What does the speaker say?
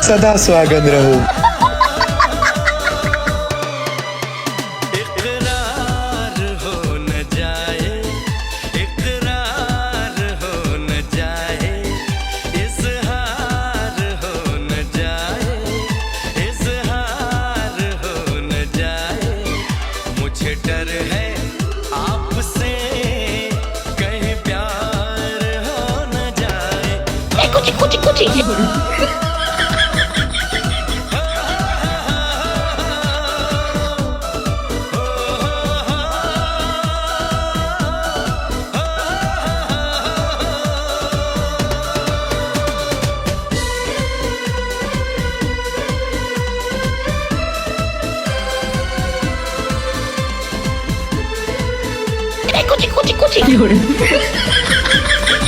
सदा सुहागन रहो। इकरार हो न जाए, इकरार हो न जाए, इज़हार हो न जाए, इज़हार हो न जाए। मुझे डर है आपसे कहीं प्यार हो न जाए। कुछ कुछ कुछ कुछ कुछ कुछ